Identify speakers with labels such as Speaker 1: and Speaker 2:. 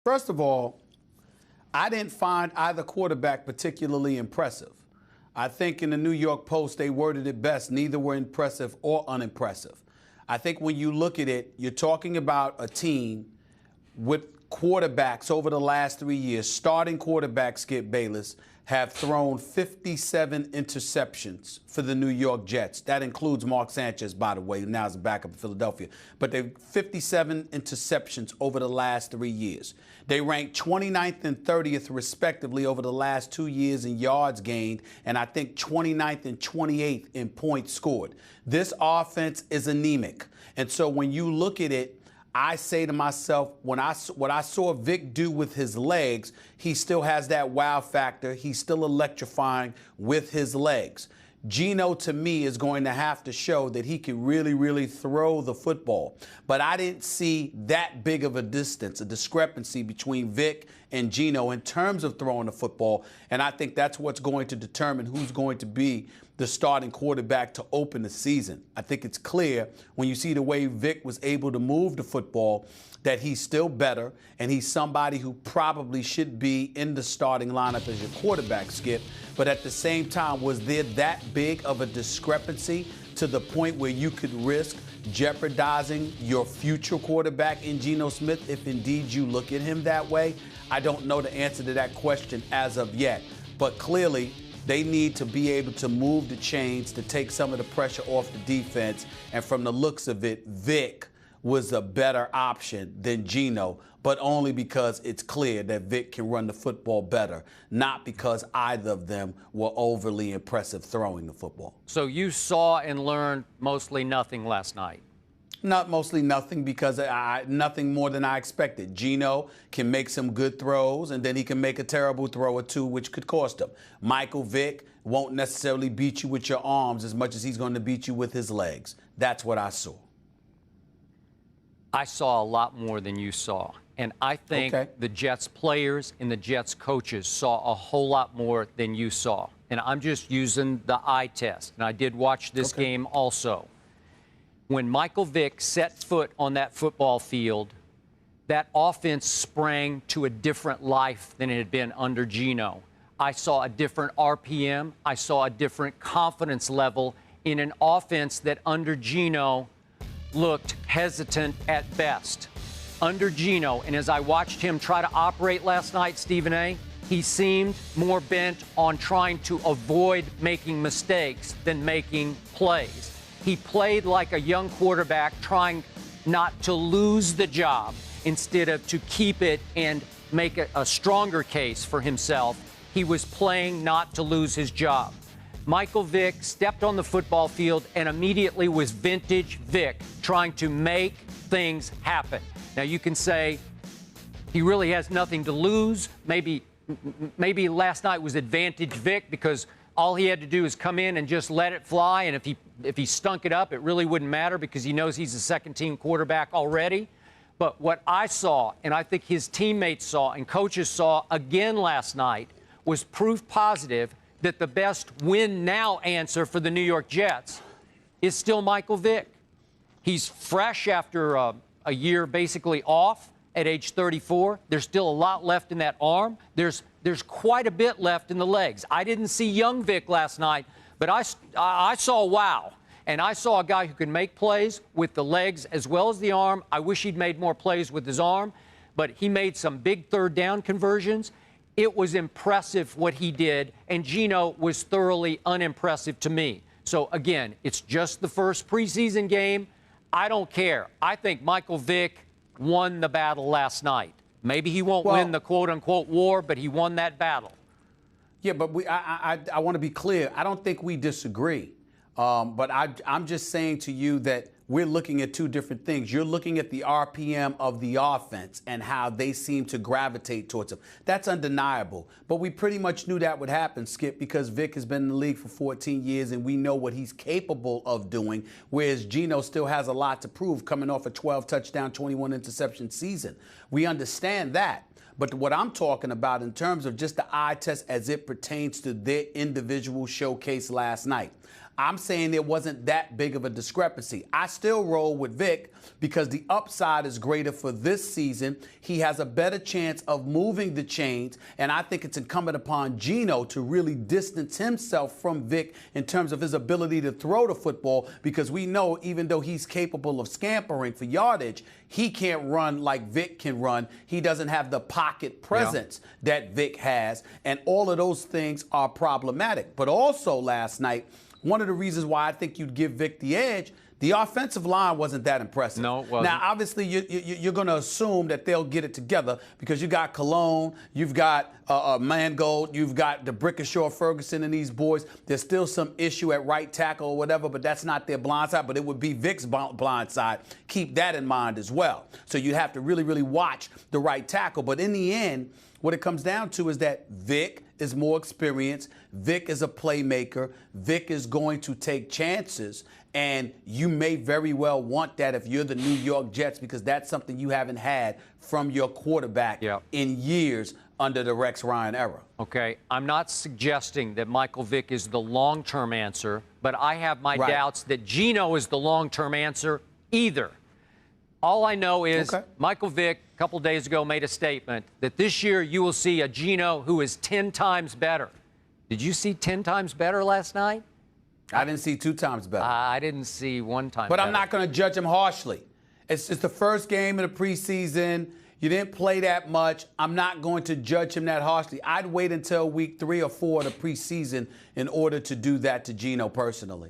Speaker 1: First of all, I didn't find either quarterback particularly impressive. I think in the New York Post, they worded it best. Neither were impressive or unimpressive. I think when you look at it, you're talking about a team with quarterbacks over the last 3 years. Starting quarterback Skip Bayless have thrown 57 interceptions for the New York Jets. That includes Mark Sanchez, by the way, who now is a backup in Philadelphia. But they've 57 interceptions over the last 3 years. They ranked 29th and 30th, respectively, over the last 2 years in yards gained, and I think 29th and 28th in points scored. This offense is anemic. And so when you look at it, I say to myself, what I saw Vick do with his legs, he still has that wow factor. He's still electrifying with his legs. Geno, to me, is going to have to show that he can really, really throw the football. But I didn't see that big of a distance, a discrepancy between Vick and Geno in terms of throwing the football. And I think that's what's going to determine who's going to be the starting quarterback to open the season. I think it's clear when you see the way Vick was able to move the football that he's still better, and he's somebody who probably should be in the starting lineup as your quarterback, Skip. But at the same time, was there that big of a discrepancy to the point where you could risk jeopardizing your future quarterback in Geno Smith if indeed you look at him that way? I don't know the answer to that question as of yet. But clearly, they need to be able to move the chains to take some of the pressure off the defense. And from the looks of it, Vick was a better option than Geno, but only because it's clear that Vick can run the football better, not because either of them were overly impressive throwing the football.
Speaker 2: So you saw and learned mostly nothing last night?
Speaker 1: Not mostly nothing, because nothing more than I expected. Geno can make some good throws, and then he can make a terrible throw or two, which could cost him. Michael Vick won't necessarily beat you with your arms as much as he's going to beat you with his legs. That's what I saw.
Speaker 2: I saw a lot more than you saw. And I think the Jets players and the Jets coaches saw a whole lot more than you saw. And I'm just using the eye test. And I did watch this game also. When Michael Vick set foot on that football field, that offense sprang to a different life than it had been under Geno. I saw a different RPM. I saw a different confidence level in an offense that under Geno looked hesitant at best. Under Geno, and as I watched him try to operate last night, Stephen A., he seemed more bent on trying to avoid making mistakes than making plays. He played like a young quarterback trying not to lose the job instead of to keep it and make a stronger case for himself. He was playing not to lose his job. Michael Vick stepped on the football field and immediately was vintage Vick, trying to make things happen. Now, you can say he really has nothing to lose. Maybe last night was advantage Vick because all he had to do is come in and just let it fly, and if he stunk it up, it really wouldn't matter because he knows he's a second-team quarterback already. But what I saw, and I think his teammates saw and coaches saw again last night, was proof positive that the best win-now answer for the New York Jets is still Michael Vick. He's fresh after a year basically off at age 34. There's still a lot left in that arm. There's quite a bit left in the legs. I didn't see young Vick last night, but I saw wow. And I saw a guy who can make plays with the legs as well as the arm. I wish he'd made more plays with his arm, but he made some big third down conversions. It was impressive what he did, and Geno was thoroughly unimpressive to me. So, again, it's just the first preseason game. I don't care. I think Michael Vick won the battle last night. Maybe he won't win the quote-unquote war, but he won that battle.
Speaker 1: Yeah, but I want to be clear. I don't think we disagree. But I'm just saying to you that we're looking at two different things. You're looking at the RPM of the offense and how they seem to gravitate towards him. That's undeniable. But we pretty much knew that would happen, Skip, because Vick has been in the league for 14 years and we know what he's capable of doing, whereas Geno still has a lot to prove coming off a 12-touchdown, 21-interception season. We understand that. But what I'm talking about in terms of just the eye test as it pertains to their individual showcase last night, I'm saying there wasn't that big of a discrepancy. I still roll with Vick because the upside is greater for this season. He has a better chance of moving the chains, and I think it's incumbent upon Geno to really distance himself from Vick in terms of his ability to throw the football, because we know even though he's capable of scampering for yardage, he can't run like Vick can run. He doesn't have the pocket presence that Vick has, and all of those things are problematic. But also last night, one of the reasons why I think you'd give Vick the edge, the offensive line wasn't that impressive.
Speaker 2: No, it wasn't.
Speaker 1: Now, obviously, you're going to assume that they'll get it together because you got Cologne, you've got Mangold, you've got DeBrickashaw, Ferguson, and these boys. There's still some issue at right tackle or whatever, but that's not their blind side, but it would be Vick's blind side. Keep that in mind as well. So you have to really, really watch the right tackle. But in the end, what it comes down to is that Vick is more experienced. Vick is a playmaker. Vick is going to take chances. And you may very well want that if you're the New York Jets, because that's something you haven't had from your quarterback in years under the Rex Ryan era.
Speaker 2: Okay, I'm not suggesting that Michael Vick is the long-term answer, but I have my doubts that Geno is the long-term answer either. All I know is Michael Vick, a couple days ago, made a statement that this year you will see a Geno who is 10 times better. Did you see 10 times better last night?
Speaker 1: I didn't see 2 times better.
Speaker 2: I didn't see 1 time
Speaker 1: But
Speaker 2: better.
Speaker 1: I'm not going to judge him harshly. It's the first game of the preseason. You didn't play that much. I'm not going to judge him that harshly. I'd wait until week 3 or 4 of the preseason in order to do that to Geno personally.